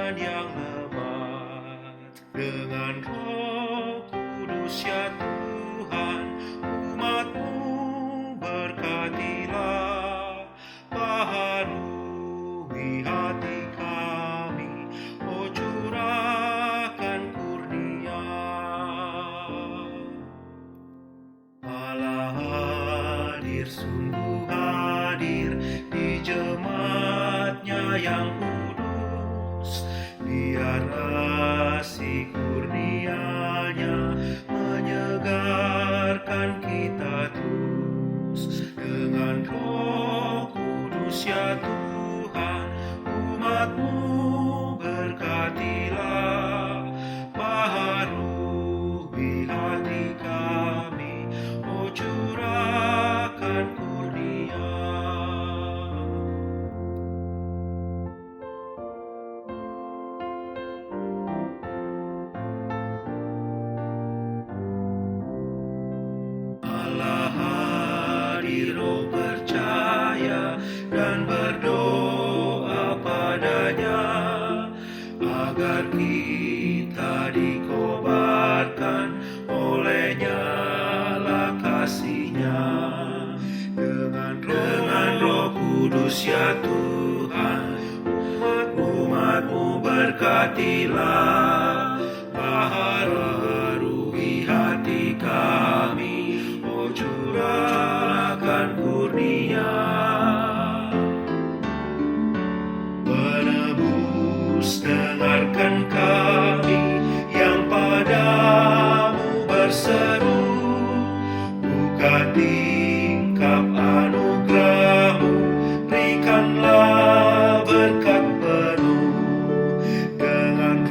iman yang lebat. Dengan Roh Kudus ya Tuhan, umat-Mu berkatilah, baharui hati kami, oh curahkan kurnia. Allah hadir, sungguh hadir di jemaatnya yang kudus. Biar kasih kurnia-Nya menyegarkan kita terus. Dengan Roh Kudus ya Tuhan, umat-Mu berkatilah, baharui hati kami, oh curahkan kurnia. Allah hadir, oh percaya dan berdoa padanya, agar kita dikobarkan oleh nyala kasih-Nya. Dengan Roh Kudus ya Tuhan, umat-Mu berkatilah, baharui hati kami, oh curahkan kurnia. Penebus, dengarkan kami yang padamu berseru, buka tingkap anugerah-Mu, berikanlah berkat penuh. Dengan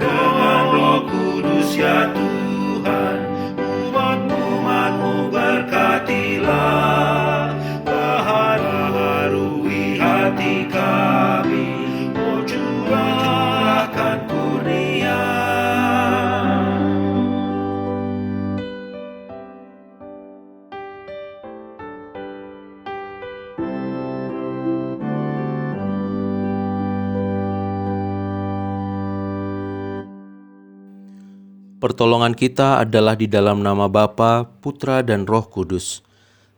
Roh Kudus ya Tuhan, umat-Mu berkatilah, baharui hati kami, oh curahkan kurnia. Pertolongan kita adalah di dalam nama Bapa, Putra, dan Roh Kudus.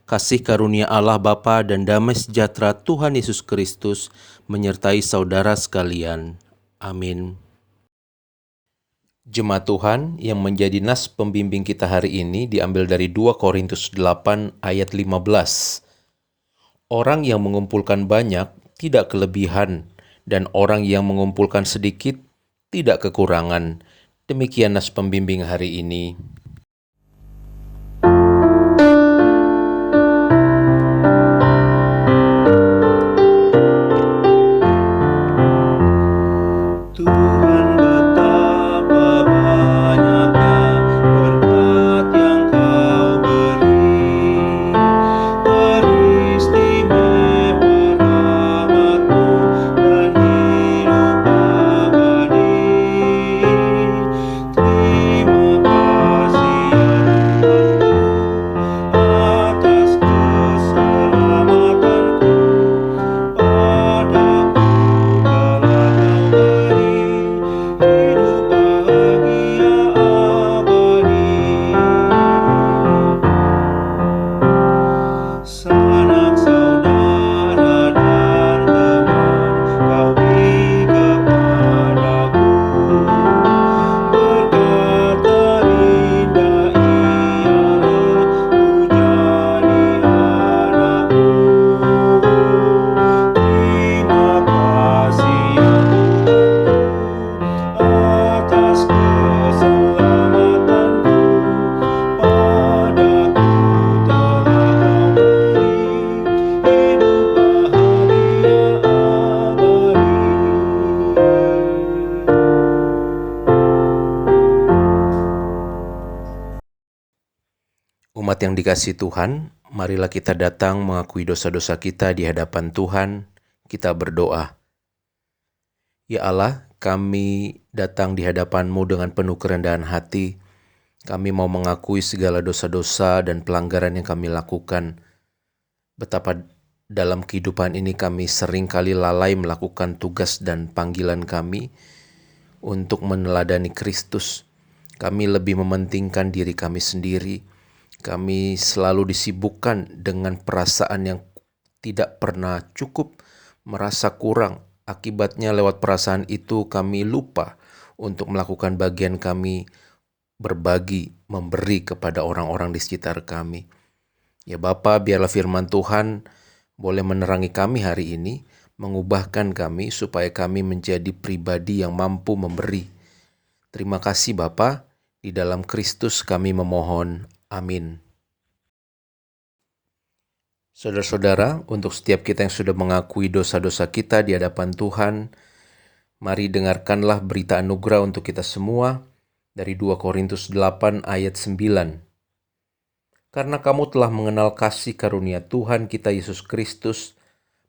Kasih karunia Allah Bapa dan damai sejahtera Tuhan Yesus Kristus menyertai saudara sekalian. Amin. Jemaat Tuhan yang menjadi nas pembimbing kita hari ini diambil dari 2 Korintus 8 ayat 15. Orang yang mengumpulkan banyak tidak kelebihan, dan orang yang mengumpulkan sedikit tidak kekurangan. Demikian nas pembimbing hari ini. Tuhan betapa banyaknya berkat yang Kau beri, teristimewa rahmat-Mu dan hidup abadi. Terima kasih ya Tuhanku atas keselamatanku, padaku telah Kau beri hidup bahagia abadi. Sanak saudara dan teman Kau beri kepadaku, berkat terindah ialah ku jadi anakmu. Terima kasih ya Tuhanku atas keselamatanku, padaku telah Kau beri hidup bahagia abadi. Umat yang dikasihi Tuhan, marilah kita datang mengakui dosa-dosa kita di hadapan Tuhan. Kita berdoa. Ya Allah, kami datang di hadapan-Mu dengan penuh kerendahan hati. Kami mau mengakui segala dosa-dosa dan pelanggaran yang kami lakukan. Betapa dalam kehidupan ini kami seringkali lalai melakukan tugas dan panggilan kami untuk meneladani Kristus. Kami lebih mementingkan diri kami sendiri. Kami selalu disibukkan dengan perasaan yang tidak pernah cukup, merasa kurang. Akibatnya lewat perasaan itu kami lupa untuk melakukan bagian kami, berbagi, memberi kepada orang-orang di sekitar kami. Ya Bapa, biarlah firman Tuhan boleh menerangi kami hari ini, mengubahkan kami supaya kami menjadi pribadi yang mampu memberi. Terima kasih Bapa, di dalam Kristus kami memohon. Amin. Saudara-saudara, untuk setiap kita yang sudah mengakui dosa-dosa kita di hadapan Tuhan, mari dengarkanlah berita anugerah untuk kita semua dari 2 Korintus 8 ayat 9. Karena kamu telah mengenal kasih karunia Tuhan kita Yesus Kristus,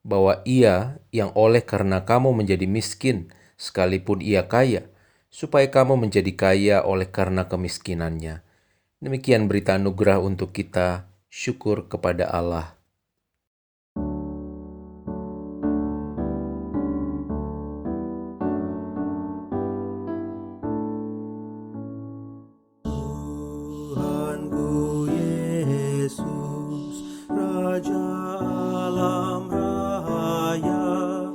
bahwa Ia yang oleh karena kamu menjadi miskin, sekalipun Ia kaya, supaya kamu menjadi kaya oleh karena kemiskinannya. Demikian berita anugerah untuk kita. Syukur kepada Allah. Tuhanku Yesus, Raja alam raya,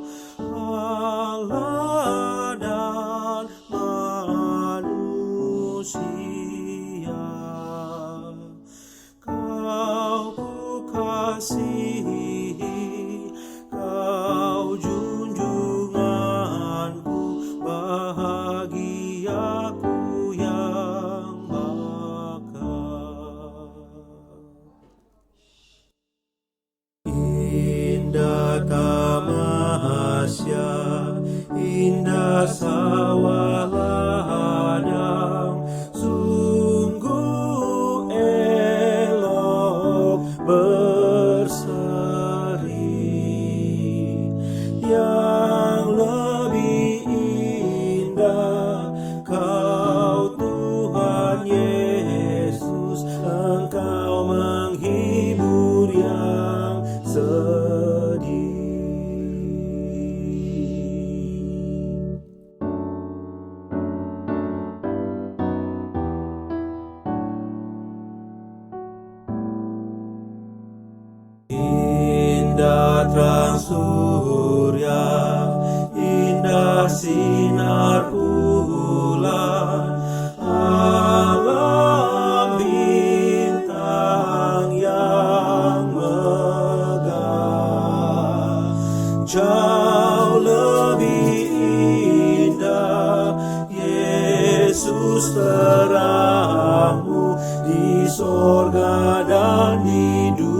Allah dan manusia, Kau ku kasihi, Kau junjunganku, bahagiaku yang indah Tamasya, indah sawah ladang, sungguh elok berseri. Yang lebih indah Kau Tuhan Yesus, Engkau menghibur yang sedih. Indah terang surya, indah sinar bulan, alam bintang yang megah, jauh lebih indah Yesus terangmu di sorga dan di dunia.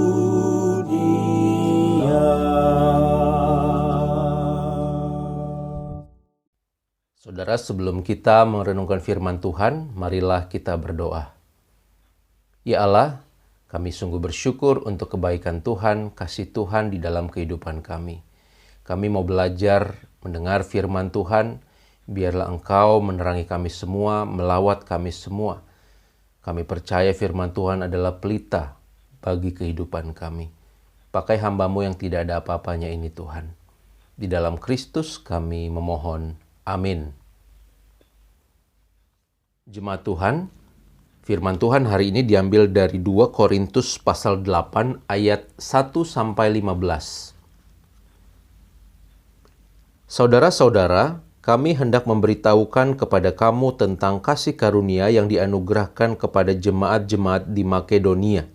Saudara, sebelum kita merenungkan firman Tuhan, marilah kita berdoa. Ya Allah, kami sungguh bersyukur untuk kebaikan Tuhan, kasih Tuhan di dalam kehidupan kami. Kami mau belajar mendengar firman Tuhan, biarlah Engkau menerangi kami semua, melawat kami semua. Kami percaya firman Tuhan adalah pelita bagi kehidupan kami. Pakai hamba-Mu yang tidak ada apa-apanya ini Tuhan. Di dalam Kristus kami memohon. Amin. Jemaat Tuhan, firman Tuhan hari ini diambil dari 2 Korintus pasal 8 ayat 1-15. Saudara-saudara, kami hendak memberitahukan kepada kamu tentang kasih karunia yang dianugerahkan kepada jemaat-jemaat di Makedonia.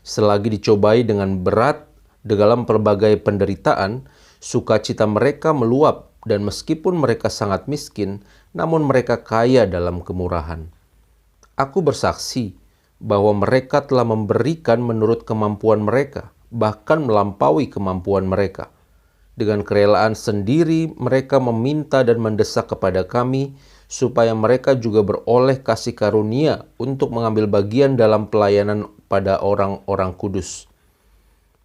Selagi dicobai dengan berat dalam berbagai penderitaan, sukacita mereka meluap, dan meskipun mereka sangat miskin, namun mereka kaya dalam kemurahan. Aku bersaksi bahwa mereka telah memberikan menurut kemampuan mereka, bahkan melampaui kemampuan mereka. Dengan kerelaan sendiri mereka meminta dan mendesak kepada kami, supaya mereka juga beroleh kasih karunia untuk mengambil bagian dalam pelayanan pada orang-orang kudus.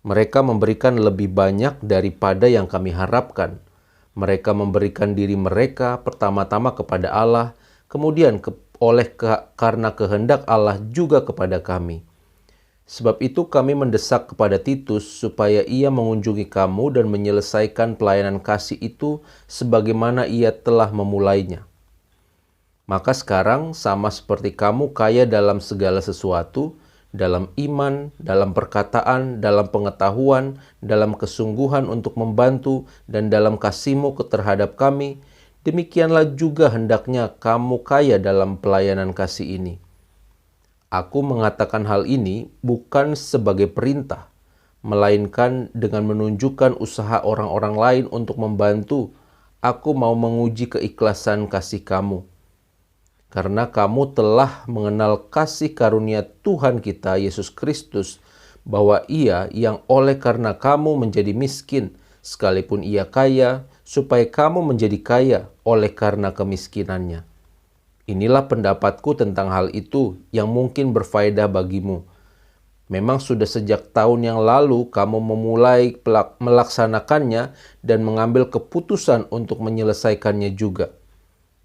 Mereka memberikan lebih banyak daripada yang kami harapkan. Mereka memberikan diri mereka pertama-tama kepada Allah, kemudian karena kehendak Allah juga kepada kami. Sebab itu kami mendesak kepada Titus supaya ia mengunjungi kamu dan menyelesaikan pelayanan kasih itu sebagaimana ia telah memulainya. Maka sekarang sama seperti kamu kaya dalam segala sesuatu, dalam iman, dalam perkataan, dalam pengetahuan, dalam kesungguhan untuk membantu, dan dalam kasihmu terhadap kami, demikianlah juga hendaknya kamu kaya dalam pelayanan kasih ini. Aku mengatakan hal ini bukan sebagai perintah, melainkan dengan menunjukkan usaha orang-orang lain untuk membantu. Aku mau menguji keikhlasan kasih kamu. Karena kamu telah mengenal kasih karunia Tuhan kita Yesus Kristus, bahwa Ia yang oleh karena kamu menjadi miskin, sekalipun Ia kaya, supaya kamu menjadi kaya oleh karena kemiskinannya. Inilah pendapatku tentang hal itu yang mungkin berfaedah bagimu. Memang sudah sejak tahun yang lalu kamu memulai melaksanakannya dan mengambil keputusan untuk menyelesaikannya juga.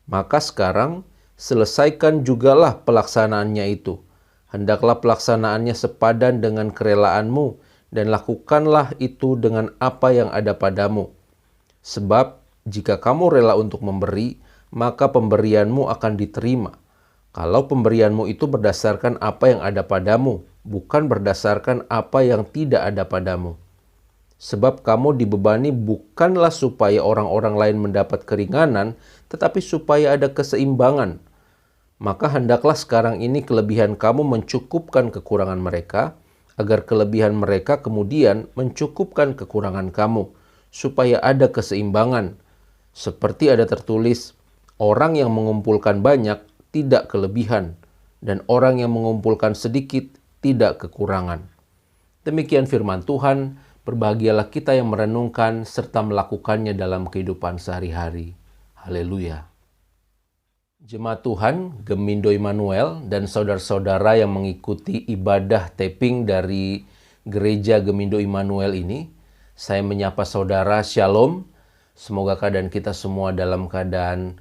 Maka sekarang, selesaikan jugalah pelaksanaannya itu. Hendaklah pelaksanaannya sepadan dengan kerelaanmu, dan lakukanlah itu dengan apa yang ada padamu. Sebab jika kamu rela untuk memberi, maka pemberianmu akan diterima. Kalau pemberianmu itu berdasarkan apa yang ada padamu, bukan berdasarkan apa yang tidak ada padamu. Sebab kamu dibebani bukanlah supaya orang-orang lain mendapat keringanan, tetapi supaya ada keseimbangan. Maka hendaklah sekarang ini kelebihan kamu mencukupkan kekurangan mereka, agar kelebihan mereka kemudian mencukupkan kekurangan kamu, supaya ada keseimbangan. Seperti ada tertulis, orang yang mengumpulkan banyak tidak kelebihan, dan orang yang mengumpulkan sedikit tidak kekurangan. Demikian firman Tuhan. Berbahagialah kita yang merenungkan serta melakukannya dalam kehidupan sehari-hari. Haleluya. Jemaat Tuhan, Gemindo Immanuel, dan saudara-saudara yang mengikuti ibadah taping dari Gereja Gemindo Immanuel ini, saya menyapa saudara Shalom. Semoga keadaan kita semua dalam keadaan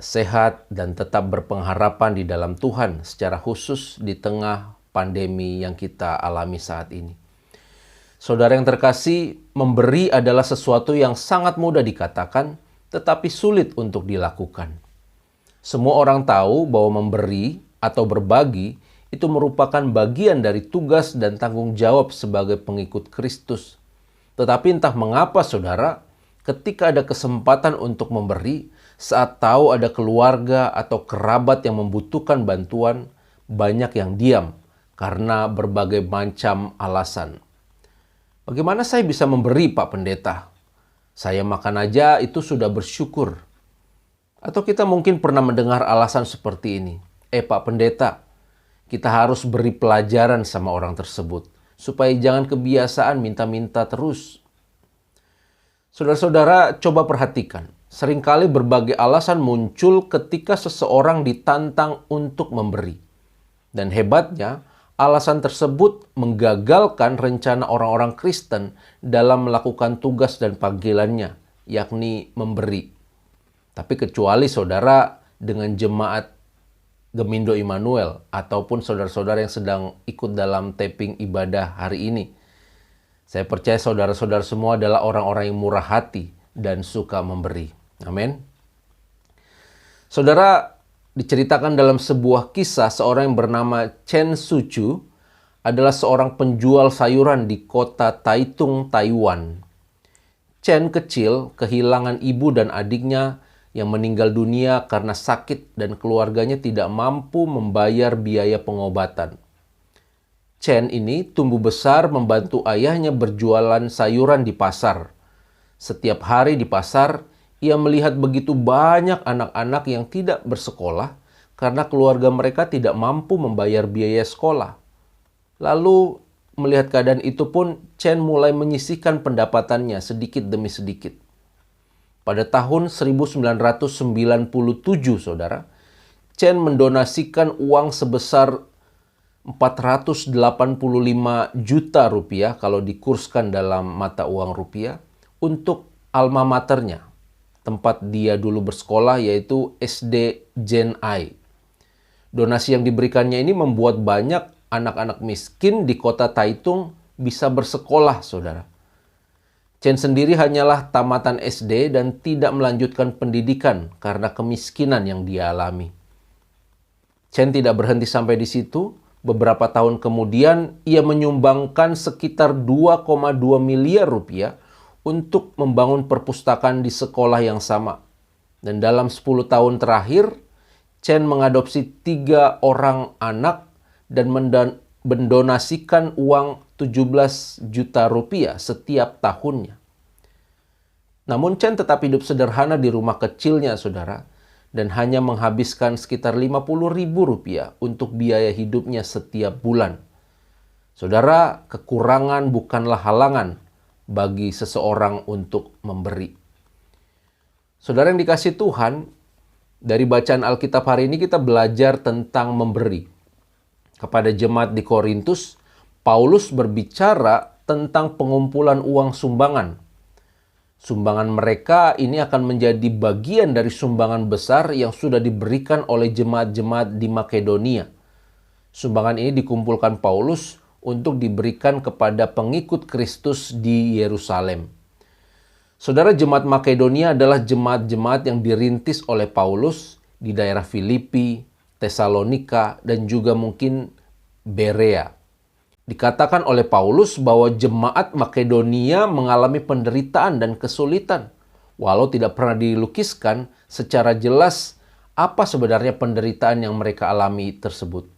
sehat dan tetap berpengharapan di dalam Tuhan, secara khusus di tengah pandemi yang kita alami saat ini. Saudara yang terkasih, memberi adalah sesuatu yang sangat mudah dikatakan, tetapi sulit untuk dilakukan. Semua orang tahu bahwa memberi atau berbagi itu merupakan bagian dari tugas dan tanggung jawab sebagai pengikut Kristus. Tetapi entah mengapa saudara, ketika ada kesempatan untuk memberi, saat tahu ada keluarga atau kerabat yang membutuhkan bantuan, banyak yang diam karena berbagai macam alasan. Bagaimana saya bisa memberi, Pak Pendeta? Saya makan aja itu sudah bersyukur. Atau kita mungkin pernah mendengar alasan seperti ini. Pak Pendeta, kita harus beri pelajaran sama orang tersebut, supaya jangan kebiasaan minta-minta terus. Saudara-saudara, coba perhatikan. Seringkali berbagai alasan muncul ketika seseorang ditantang untuk memberi. Dan hebatnya, alasan tersebut menggagalkan rencana orang-orang Kristen dalam melakukan tugas dan panggilannya, yakni memberi. Tapi kecuali saudara dengan jemaat Gemindo Immanuel ataupun saudara-saudara yang sedang ikut dalam taping ibadah hari ini. Saya percaya saudara-saudara semua adalah orang-orang yang murah hati dan suka memberi. Amin. Saudara, diceritakan dalam sebuah kisah seorang yang bernama Chen Suchu adalah seorang penjual sayuran di kota Taitung, Taiwan. Chen kecil kehilangan ibu dan adiknya yang meninggal dunia karena sakit dan keluarganya tidak mampu membayar biaya pengobatan. Chen ini tumbuh besar membantu ayahnya berjualan sayuran di pasar. Setiap hari di pasar, ia melihat begitu banyak anak-anak yang tidak bersekolah karena keluarga mereka tidak mampu membayar biaya sekolah. Lalu melihat keadaan itu pun, Chen mulai menyisihkan pendapatannya sedikit demi sedikit. Pada tahun 1997, saudara, Chen mendonasikan uang sebesar 485 juta rupiah kalau dikurskan dalam mata uang rupiah untuk alma maternya, tempat dia dulu bersekolah, yaitu SD Jen Ai. Donasi yang diberikannya ini membuat banyak anak-anak miskin di kota Taitung bisa bersekolah, saudara. Chen sendiri hanyalah tamatan SD dan tidak melanjutkan pendidikan karena kemiskinan yang dia alami. Chen tidak berhenti sampai di situ. Beberapa tahun kemudian, ia menyumbangkan sekitar 2,2 miliar rupiah untuk membangun perpustakaan di sekolah yang sama. Dan dalam 10 tahun terakhir, Chen mengadopsi 3 orang anak dan mendonasikan uang 17 juta rupiah setiap tahunnya. Namun Chen tetap hidup sederhana di rumah kecilnya, saudara, dan hanya menghabiskan sekitar 50 ribu rupiah untuk biaya hidupnya setiap bulan. Saudara, kekurangan bukanlah halangan bagi seseorang untuk memberi. Saudara yang dikasihi Tuhan, dari bacaan Alkitab hari ini kita belajar tentang memberi. Kepada jemaat di Korintus, Paulus berbicara tentang pengumpulan uang sumbangan. Sumbangan mereka ini akan menjadi bagian dari sumbangan besar yang sudah diberikan oleh jemaat-jemaat di Makedonia. Sumbangan ini dikumpulkan Paulus untuk diberikan kepada pengikut Kristus di Yerusalem. Saudara, jemaat Makedonia adalah jemaat-jemaat yang dirintis oleh Paulus di daerah Filipi, Tesalonika, dan juga mungkin Berea. Dikatakan oleh Paulus bahwa jemaat Makedonia mengalami penderitaan dan kesulitan, walau tidak pernah dilukiskan secara jelas apa sebenarnya penderitaan yang mereka alami tersebut.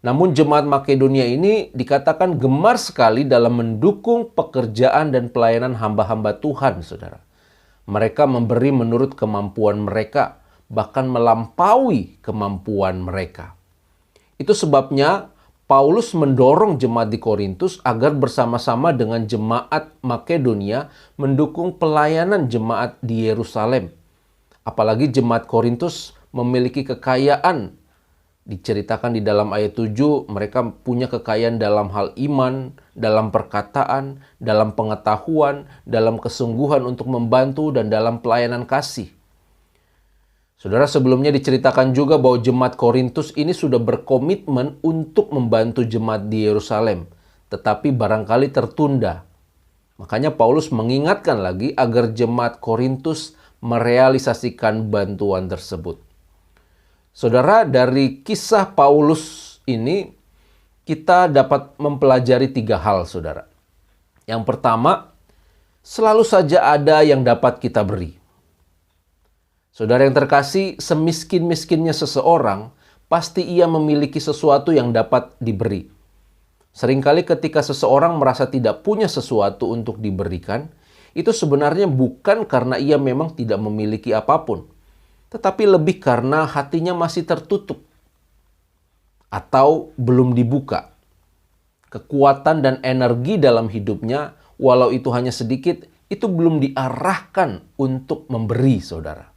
Namun jemaat Makedonia ini dikatakan gemar sekali dalam mendukung pekerjaan dan pelayanan hamba-hamba Tuhan, saudara. Mereka memberi menurut kemampuan mereka, bahkan melampaui kemampuan mereka. Itu sebabnya Paulus mendorong jemaat di Korintus agar bersama-sama dengan jemaat Makedonia mendukung pelayanan jemaat di Yerusalem. Apalagi jemaat Korintus memiliki kekayaan. Diceritakan di dalam ayat 7, mereka punya kekayaan dalam hal iman, dalam perkataan, dalam pengetahuan, dalam kesungguhan untuk membantu, dan dalam pelayanan kasih. Saudara, sebelumnya diceritakan juga bahwa jemaat Korintus ini sudah berkomitmen untuk membantu jemaat di Yerusalem, tetapi barangkali tertunda. Makanya Paulus mengingatkan lagi agar jemaat Korintus merealisasikan bantuan tersebut. Saudara, dari kisah Paulus ini kita dapat mempelajari 3 hal, saudara. Yang pertama, selalu saja ada yang dapat kita beri. Saudara yang terkasih, semiskin-miskinnya seseorang, pasti ia memiliki sesuatu yang dapat diberi. Seringkali ketika seseorang merasa tidak punya sesuatu untuk diberikan, itu sebenarnya bukan karena ia memang tidak memiliki apapun, tetapi lebih karena hatinya masih tertutup atau belum dibuka. Kekuatan dan energi dalam hidupnya, walau itu hanya sedikit, itu belum diarahkan untuk memberi, saudara.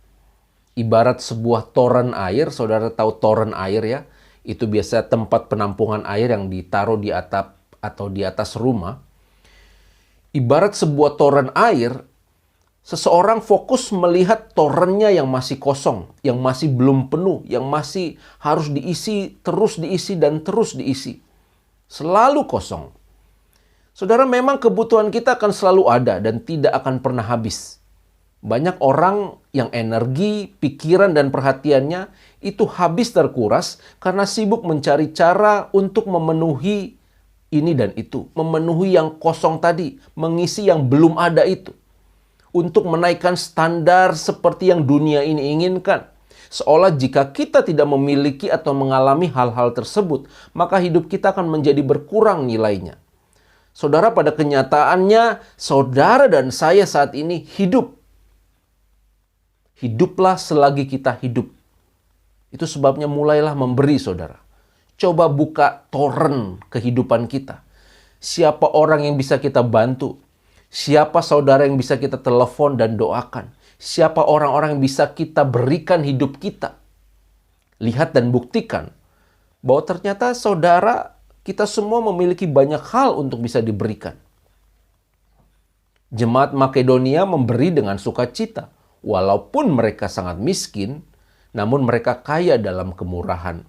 Ibarat sebuah toren air, saudara tahu toren air ya, itu biasa tempat penampungan air yang ditaruh di atap atau di atas rumah. Ibarat sebuah toren air, seseorang fokus melihat torennya yang masih kosong, yang masih belum penuh, yang masih harus diisi, dan terus diisi. Selalu kosong. Saudara, memang kebutuhan kita akan selalu ada dan tidak akan pernah habis. Banyak orang yang energi, pikiran, dan perhatiannya itu habis terkuras karena sibuk mencari cara untuk memenuhi ini dan itu. Memenuhi yang kosong tadi, mengisi yang belum ada itu. Untuk menaikkan standar seperti yang dunia ini inginkan. Seolah jika kita tidak memiliki atau mengalami hal-hal tersebut, maka hidup kita akan menjadi berkurang nilainya. Saudara, pada kenyataannya, saudara dan saya saat ini hidup. Hiduplah selagi kita hidup. Itu sebabnya mulailah memberi, saudara. Coba buka toren kehidupan kita. Siapa orang yang bisa kita bantu? Siapa saudara yang bisa kita telepon dan doakan? Siapa orang-orang yang bisa kita berikan hidup kita? Lihat dan buktikan bahwa ternyata saudara, kita semua memiliki banyak hal untuk bisa diberikan. Jemaat Makedonia memberi dengan sukacita. Walaupun mereka sangat miskin, namun mereka kaya dalam kemurahan.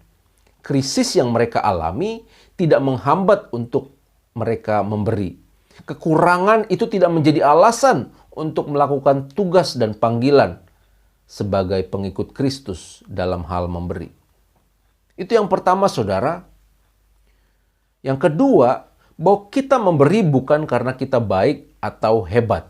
Krisis yang mereka alami tidak menghambat untuk mereka memberi. Kekurangan itu tidak menjadi alasan untuk melakukan tugas dan panggilan sebagai pengikut Kristus dalam hal memberi. Itu yang pertama, saudara. Yang kedua, bahwa kita memberi bukan karena kita baik atau hebat.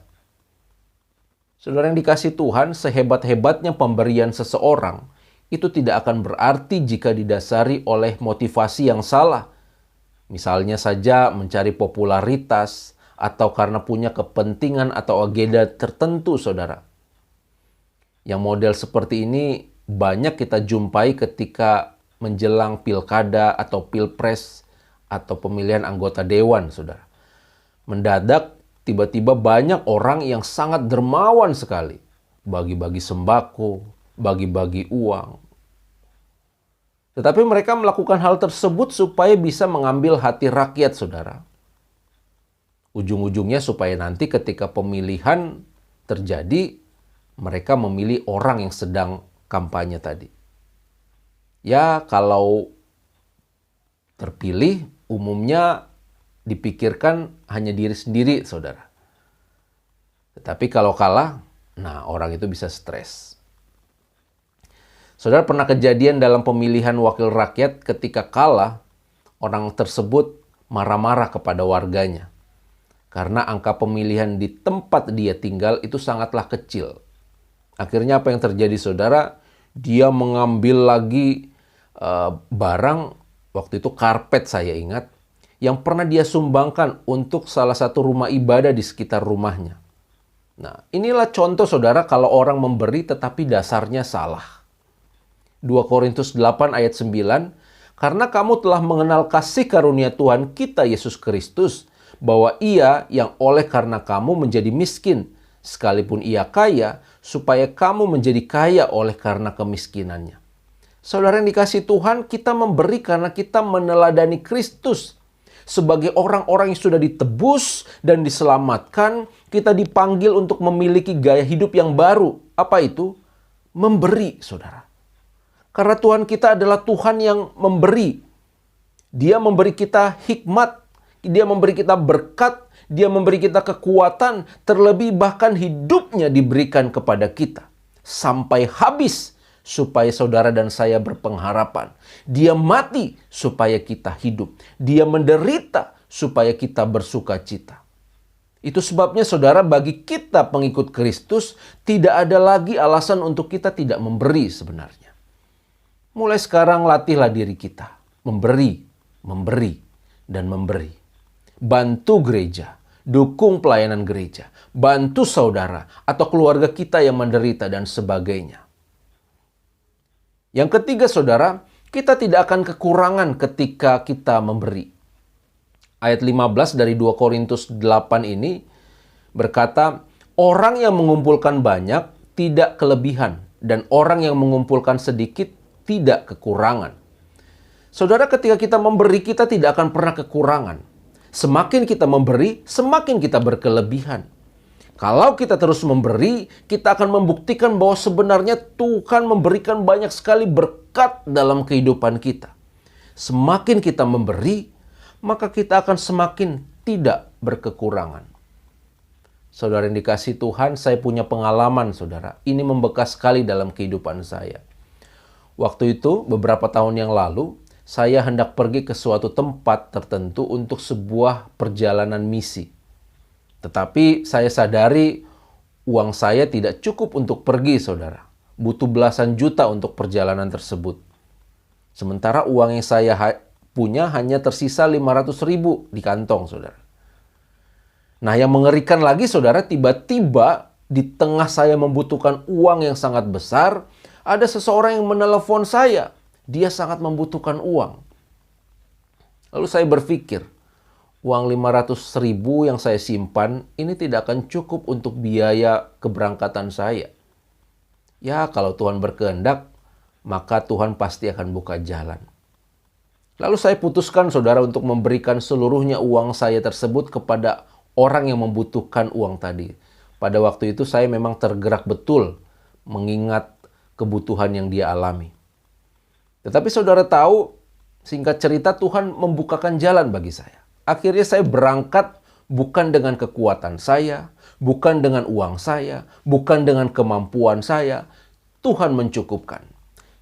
Saudara yang dikasih Tuhan, sehebat-hebatnya pemberian seseorang, itu tidak akan berarti jika didasari oleh motivasi yang salah. Misalnya saja mencari popularitas atau karena punya kepentingan atau agenda tertentu, saudara. Yang model seperti ini banyak kita jumpai ketika menjelang pilkada atau pilpres atau pemilihan anggota dewan, saudara. Mendadak tiba-tiba banyak orang yang sangat dermawan sekali. Bagi-bagi sembako, bagi-bagi uang. Tetapi mereka melakukan hal tersebut supaya bisa mengambil hati rakyat, saudara. Ujung-ujungnya supaya nanti ketika pemilihan terjadi, mereka memilih orang yang sedang kampanye tadi. Ya, kalau terpilih, umumnya dipikirkan hanya diri sendiri, saudara. Tetapi kalau kalah, nah orang itu bisa stres. Saudara, pernah kejadian dalam pemilihan wakil rakyat ketika kalah, orang tersebut marah-marah kepada warganya. Karena angka pemilihan di tempat dia tinggal itu sangatlah kecil. Akhirnya apa yang terjadi, saudara? Dia mengambil lagi barang, waktu itu karpet saya ingat, yang pernah dia sumbangkan untuk salah satu rumah ibadah di sekitar rumahnya. Nah, inilah contoh, saudara, kalau orang memberi tetapi dasarnya salah. 2 Korintus 8 ayat 9, karena kamu telah mengenal kasih karunia Tuhan kita Yesus Kristus, bahwa ia yang oleh karena kamu menjadi miskin, sekalipun ia kaya, supaya kamu menjadi kaya oleh karena kemiskinannya. Saudara yang dikasih Tuhan, kita memberi karena kita meneladani Kristus. Sebagai orang-orang yang sudah ditebus dan diselamatkan, kita dipanggil untuk memiliki gaya hidup yang baru. Apa itu? Memberi, saudara. Karena Tuhan kita adalah Tuhan yang memberi. Dia memberi kita hikmat, Dia memberi kita berkat, Dia memberi kita kekuatan, terlebih bahkan hidupnya diberikan kepada kita. Sampai habis, supaya saudara dan saya berpengharapan. Dia mati supaya kita hidup. Dia menderita supaya kita bersuka cita. Itu sebabnya, saudara, bagi kita pengikut Kristus, tidak ada lagi alasan untuk kita tidak memberi sebenarnya. Mulai sekarang latihlah diri kita. Memberi, memberi, dan memberi. Bantu gereja, dukung pelayanan gereja, bantu saudara atau keluarga kita yang menderita dan sebagainya. Yang ketiga, saudara, kita tidak akan kekurangan ketika kita memberi. Ayat 15 dari 2 Korintus 8 ini berkata, orang yang mengumpulkan banyak tidak kelebihan, dan orang yang mengumpulkan sedikit tidak kekurangan. Saudara, ketika kita memberi, kita tidak akan pernah kekurangan. Semakin kita memberi, semakin kita berkelebihan. Kalau kita terus memberi, kita akan membuktikan bahwa sebenarnya Tuhan memberikan banyak sekali berkat dalam kehidupan kita. Semakin kita memberi, maka kita akan semakin tidak berkekurangan. Saudara yang dikasih Tuhan, saya punya pengalaman, saudara. Ini membekas sekali dalam kehidupan saya. Waktu itu, beberapa tahun yang lalu, saya hendak pergi ke suatu tempat tertentu untuk sebuah perjalanan misi. Tetapi saya sadari uang saya tidak cukup untuk pergi, saudara. Butuh belasan juta untuk perjalanan tersebut. Sementara uang yang saya punya hanya tersisa 500.000 di kantong, saudara. Nah, yang mengerikan lagi, saudara, tiba-tiba di tengah saya membutuhkan uang yang sangat besar, ada seseorang yang menelepon saya. Dia sangat membutuhkan uang. Lalu saya berpikir, uang 500.000 yang saya simpan ini tidak akan cukup untuk biaya keberangkatan saya. Ya, kalau Tuhan berkehendak, maka Tuhan pasti akan buka jalan. Lalu saya putuskan, saudara, untuk memberikan seluruhnya uang saya tersebut kepada orang yang membutuhkan uang tadi. Pada waktu itu saya memang tergerak betul mengingat kebutuhan yang dia alami. Tetapi saudara tahu, singkat cerita Tuhan membukakan jalan bagi saya. Akhirnya saya berangkat bukan dengan kekuatan saya, bukan dengan uang saya, bukan dengan kemampuan saya. Tuhan mencukupkan.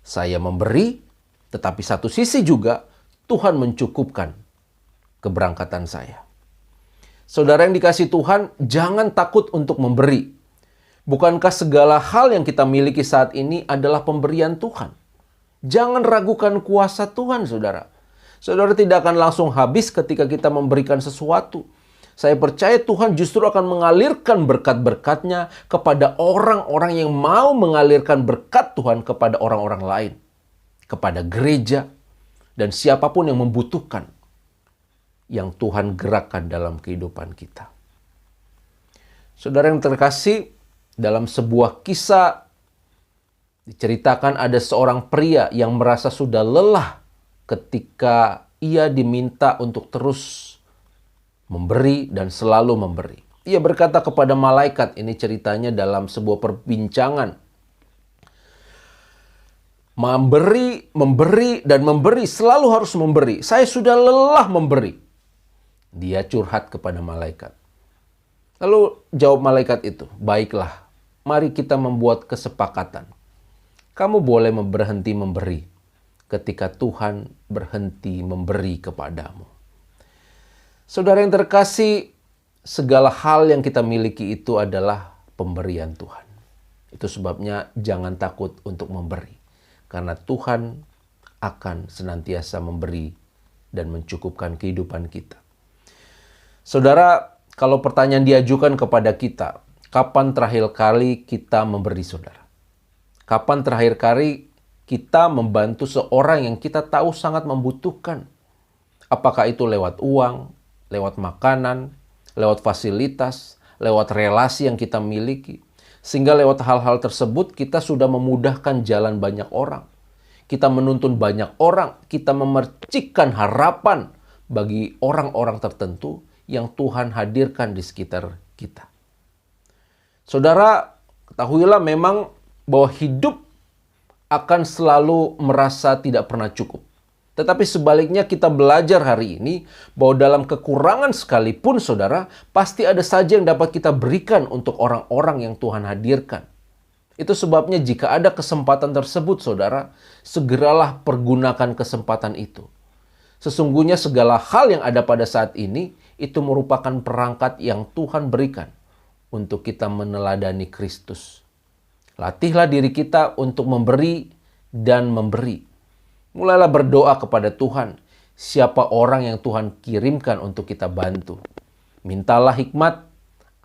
Saya memberi, tetapi satu sisi juga Tuhan mencukupkan keberangkatan saya. Saudara yang dikasihi Tuhan, jangan takut untuk memberi. Bukankah segala hal yang kita miliki saat ini adalah pemberian Tuhan? Jangan ragukan kuasa Tuhan, saudara. Saudara tidak akan langsung habis ketika kita memberikan sesuatu. Saya percaya Tuhan justru akan mengalirkan berkat-berkat-Nya kepada orang-orang yang mau mengalirkan berkat Tuhan kepada orang-orang lain, kepada gereja, dan siapapun yang membutuhkan, yang Tuhan gerakkan dalam kehidupan kita. Saudara yang terkasih, dalam sebuah kisah diceritakan ada seorang pria yang merasa sudah lelah ketika ia diminta untuk terus memberi dan selalu memberi. Ia berkata kepada malaikat, ini ceritanya dalam sebuah perbincangan. Memberi, dan memberi, selalu harus memberi. Saya sudah lelah memberi. Dia curhat kepada malaikat. Lalu jawab malaikat itu, baiklah, mari kita membuat kesepakatan. Kamu boleh berhenti memberi ketika Tuhan berhenti memberi kepadamu. Saudara yang terkasih, segala hal yang kita miliki itu adalah pemberian Tuhan. Itu sebabnya jangan takut untuk memberi. Karena Tuhan akan senantiasa memberi dan mencukupkan kehidupan kita. Saudara, kalau pertanyaan diajukan kepada kita, kapan terakhir kali kita memberi, saudara? Kapan terakhir kali kita membantu seorang yang kita tahu sangat membutuhkan? Apakah itu lewat uang, lewat makanan, lewat fasilitas, lewat relasi yang kita miliki? Sehingga lewat hal-hal tersebut kita sudah memudahkan jalan banyak orang. Kita menuntun banyak orang, kita memercikkan harapan bagi orang-orang tertentu yang Tuhan hadirkan di sekitar kita. Saudara, ketahuilah memang bahwa hidup akan selalu merasa tidak pernah cukup. Tetapi sebaliknya kita belajar hari ini bahwa dalam kekurangan sekalipun, saudara, pasti ada saja yang dapat kita berikan untuk orang-orang yang Tuhan hadirkan. Itu sebabnya jika ada kesempatan tersebut, saudara, segeralah pergunakan kesempatan itu. Sesungguhnya segala hal yang ada pada saat ini, itu merupakan perangkat yang Tuhan berikan untuk kita meneladani Kristus. Latihlah diri kita untuk memberi dan memberi. Mulailah berdoa kepada Tuhan, siapa orang yang Tuhan kirimkan untuk kita bantu. Mintalah hikmat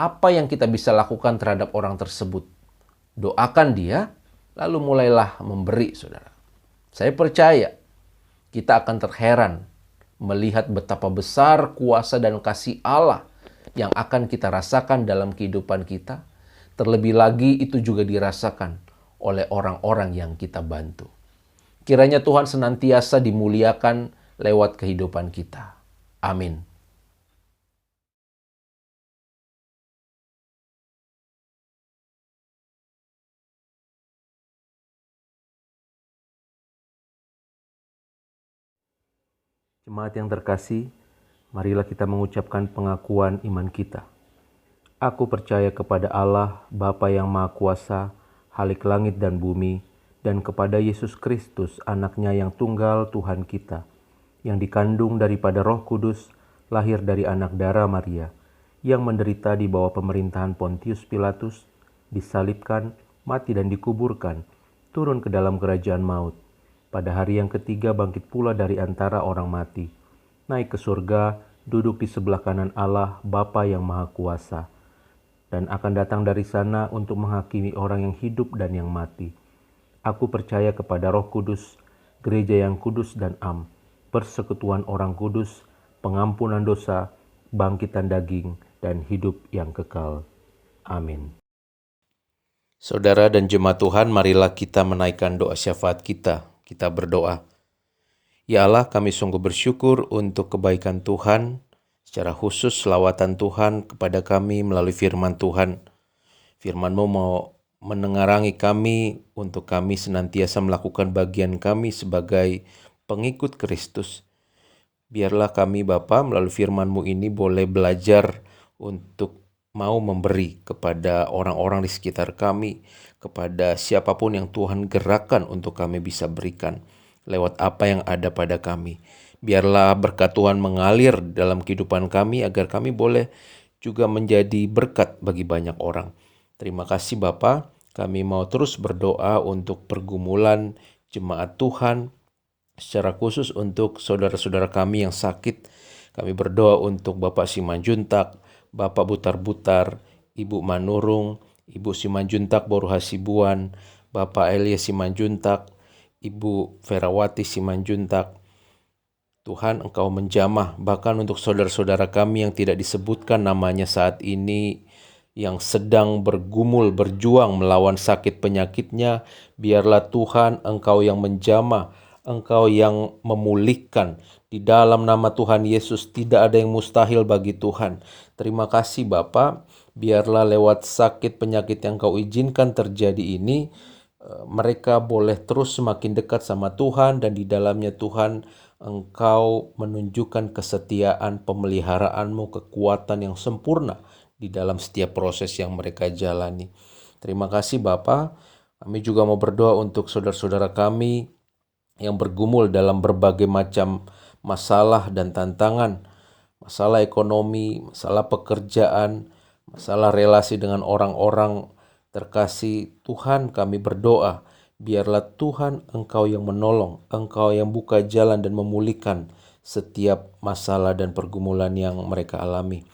apa yang kita bisa lakukan terhadap orang tersebut. Doakan dia, lalu mulailah memberi, saudara. Saya percaya kita akan terheran melihat betapa besar kuasa dan kasih Allah yang akan kita rasakan dalam kehidupan kita. Terlebih lagi itu juga dirasakan oleh orang-orang yang kita bantu. Kiranya Tuhan senantiasa dimuliakan lewat kehidupan kita. Amin. Jemaat yang terkasih, marilah kita mengucapkan pengakuan iman kita. Aku percaya kepada Allah, Bapa yang Maha Kuasa, Halik langit dan bumi, dan kepada Yesus Kristus, Anak-Nya yang tunggal Tuhan kita, yang dikandung daripada Roh Kudus, lahir dari anak darah Maria, yang menderita di bawah pemerintahan Pontius Pilatus, disalibkan, mati dan dikuburkan, turun ke dalam kerajaan maut. Pada hari yang ketiga bangkit pula dari antara orang mati, naik ke surga, duduk di sebelah kanan Allah, Bapa yang Maha Kuasa, dan akan datang dari sana untuk menghakimi orang yang hidup dan yang mati. Aku percaya kepada Roh Kudus, gereja yang kudus dan am, persekutuan orang kudus, pengampunan dosa, bangkitan daging, dan hidup yang kekal. Amin. Saudara dan jemaat Tuhan, marilah kita menaikkan doa syafaat kita. Kita berdoa. Ya Allah, kami sungguh bersyukur untuk kebaikan Tuhan, secara khusus selawatan Tuhan kepada kami melalui firman Tuhan. Firman-Mu mau menengarangi kami untuk kami senantiasa melakukan bagian kami sebagai pengikut Kristus. Biarlah kami Bapa melalui firman-Mu ini boleh belajar untuk mau memberi kepada orang-orang di sekitar kami, kepada siapapun yang Tuhan gerakkan untuk kami bisa berikan lewat apa yang ada pada kami. Biarlah berkat Tuhan mengalir dalam kehidupan kami agar kami boleh juga menjadi berkat bagi banyak orang. Terima kasih Bapa, kami mau terus berdoa untuk pergumulan jemaat Tuhan, secara khusus untuk saudara-saudara kami yang sakit. Kami berdoa untuk Bapak Simanjuntak, Bapak Butar-Butar, Ibu Manurung, Ibu Simanjuntak Boru Hasibuan, Bapak Elia Simanjuntak, Ibu Ferawati Simanjuntak. Tuhan, Engkau menjamah bahkan untuk saudara-saudara kami yang tidak disebutkan namanya saat ini, yang sedang bergumul, berjuang melawan sakit penyakitnya. Biarlah Tuhan Engkau yang menjamah, Engkau yang memulihkan. Di dalam nama Tuhan Yesus tidak ada yang mustahil bagi Tuhan. Terima kasih Bapa, biarlah lewat sakit penyakit yang Kau izinkan terjadi ini, mereka boleh terus semakin dekat sama Tuhan, dan di dalamnya Tuhan Engkau menunjukkan kesetiaan, pemeliharaan-Mu, kekuatan yang sempurna di dalam setiap proses yang mereka jalani. Terima kasih Bapa. Kami juga mau berdoa untuk saudara-saudara kami yang bergumul dalam berbagai macam masalah dan tantangan, masalah ekonomi, masalah pekerjaan, masalah relasi dengan orang-orang terkasih. Tuhan, kami berdoa, biarlah Tuhan Engkau yang menolong, Engkau yang buka jalan dan memulihkan setiap masalah dan pergumulan yang mereka alami.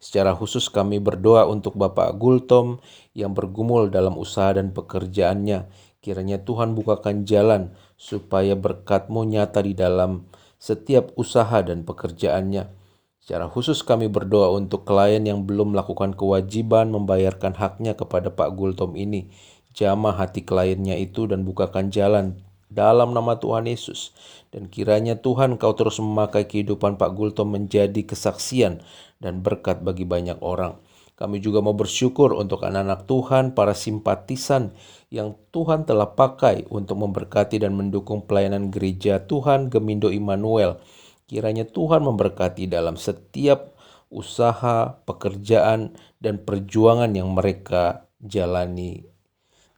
Secara khusus kami berdoa untuk Bapak Gultom yang bergumul dalam usaha dan pekerjaannya. Kiranya Tuhan bukakan jalan supaya berkat-Mu nyata di dalam setiap usaha dan pekerjaannya. Secara khusus kami berdoa untuk klien yang belum melakukan kewajiban membayarkan haknya kepada Pak Gultom ini. Jamah hati kliennya itu dan bukakan jalan dalam nama Tuhan Yesus. Dan kiranya Tuhan Kau terus memakai kehidupan Pak Gultom menjadi kesaksian dan berkat bagi banyak orang. Kami juga mau bersyukur untuk anak-anak Tuhan, para simpatisan yang Tuhan telah pakai untuk memberkati dan mendukung pelayanan gereja Tuhan Gemindo Immanuel. Kiranya Tuhan memberkati dalam setiap usaha, pekerjaan, dan perjuangan yang mereka jalani.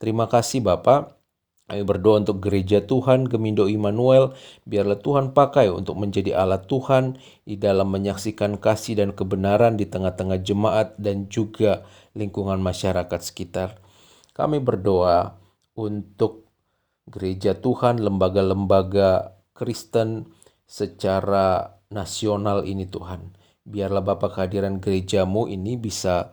Terima kasih Bapak. Kami berdoa untuk gereja Tuhan Gemindo Immanuel. Biarlah Tuhan pakai untuk menjadi alat Tuhan di dalam menyaksikan kasih dan kebenaran di tengah-tengah jemaat dan juga lingkungan masyarakat sekitar. Kami berdoa untuk gereja Tuhan, lembaga-lembaga Kristen secara nasional ini Tuhan. Biarlah Bapa kehadiran gereja-Mu ini bisa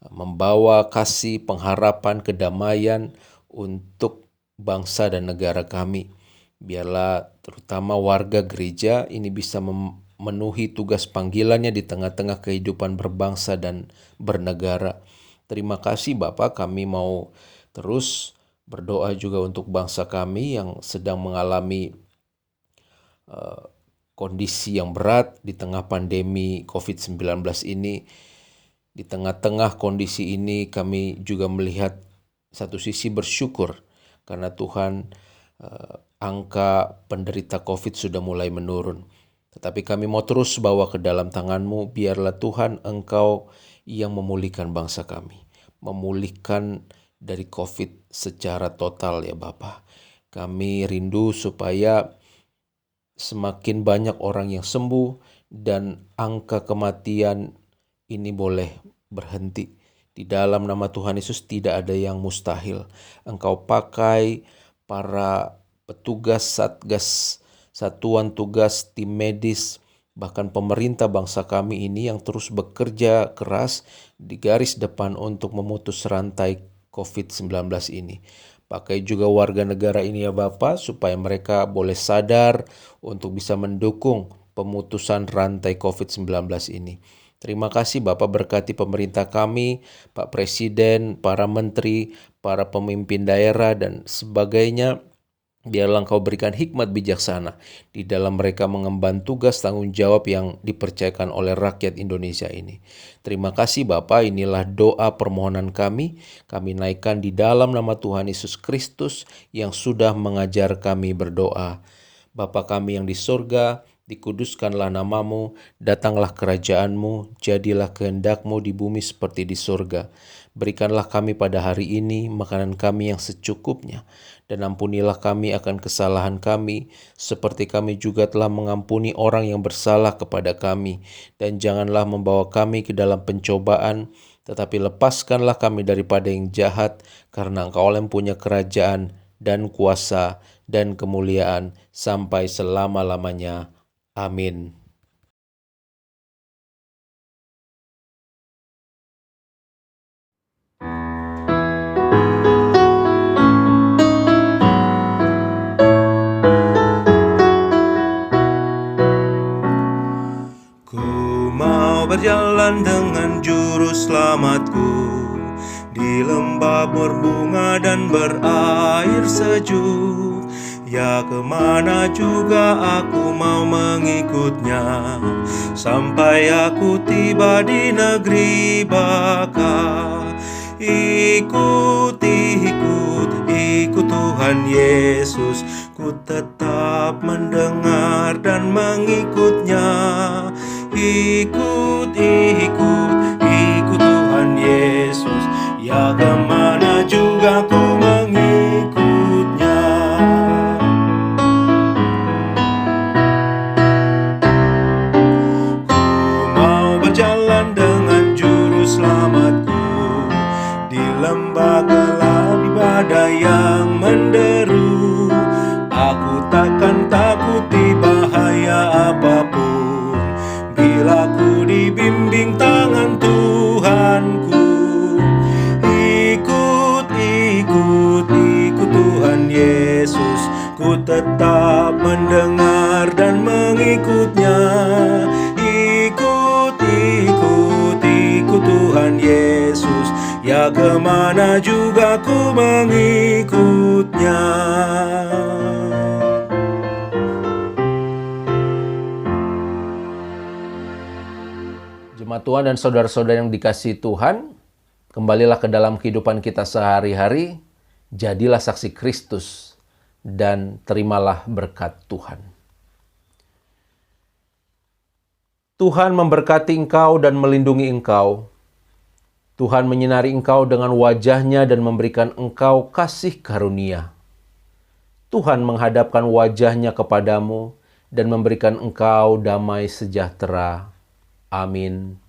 membawa kasih, pengharapan, kedamaian untuk bangsa dan negara kami. Biarlah terutama warga gereja ini bisa memenuhi tugas panggilannya di tengah-tengah kehidupan berbangsa dan bernegara. Terima kasih Bapa, kami mau terus berdoa juga untuk bangsa kami yang sedang mengalami kondisi yang berat di tengah pandemi COVID-19 ini. Di tengah-tengah kondisi ini kami juga melihat satu sisi bersyukur karena Tuhan, angka penderita COVID sudah mulai menurun. Tetapi kami mau terus bawa ke dalam tangan-Mu, biarlah Tuhan Engkau yang memulihkan bangsa kami. Memulihkan dari COVID secara total ya Bapa. Kami rindu supaya semakin banyak orang yang sembuh dan angka kematian ini boleh berhenti. Di dalam nama Tuhan Yesus tidak ada yang mustahil. Engkau pakai para petugas Satgas, satuan tugas, tim medis, bahkan pemerintah bangsa kami ini yang terus bekerja keras di garis depan untuk memutus rantai COVID-19 ini. Pakai juga warga negara ini ya Bapak, supaya mereka boleh sadar untuk bisa mendukung pemutusan rantai COVID-19 ini. Terima kasih Bapak, berkati pemerintah kami, Pak Presiden, para menteri, para pemimpin daerah dan sebagainya. Biarlah Engkau berikan hikmat bijaksana di dalam mereka mengemban tugas tanggung jawab yang dipercayakan oleh rakyat Indonesia ini. Terima kasih Bapa, inilah doa permohonan kami. Kami naikkan di dalam nama Tuhan Yesus Kristus yang sudah mengajar kami berdoa. Bapa kami yang di surga, Dikuduskanlah namamu, datanglah kerajaanmu, jadilah kehendakmu di bumi seperti di surga. Berikanlah kami pada hari ini makanan kami yang secukupnya, dan ampunilah kami akan kesalahan kami, seperti kami juga telah mengampuni orang yang bersalah kepada kami. Dan janganlah membawa kami ke dalam pencobaan, tetapi lepaskanlah kami daripada yang jahat, karena Engkau yang punya kerajaan dan kuasa dan kemuliaan sampai selama-lamanya. Amin. Ku mau berjalan dengan juru selamatku di lembah berbunga dan berair sejuk. Ya, kemana juga aku mau mengikutnya, sampai aku tiba di negeri baka. Ikut Tuhan Yesus, ku tetap mendengar dan mengikutnya. Ikut Tuhan Yesus, ya kemana juga ku mengikutnya. Ku mau berjalan dengan juru selamatku di lembah gelap, di badai yang menderu. Aku takkan takuti bahaya apapun, bila ku dibimbing tangan Tuhanku. Ikut Tuhan Yesus, ku tetap mendengar dan mengikutnya. Ikut Tuhan Yesus, ya kemana juga ku mengikutnya. Jemaat Tuhan dan saudara-saudara yang dikasihi Tuhan, kembalilah ke dalam kehidupan kita sehari-hari, jadilah saksi Kristus, dan terimalah berkat Tuhan. Tuhan memberkati engkau dan melindungi engkau. Tuhan menyinari engkau dengan wajah-Nya dan memberikan engkau kasih karunia. Tuhan menghadapkan wajah-Nya kepadamu dan memberikan engkau damai sejahtera. Amin.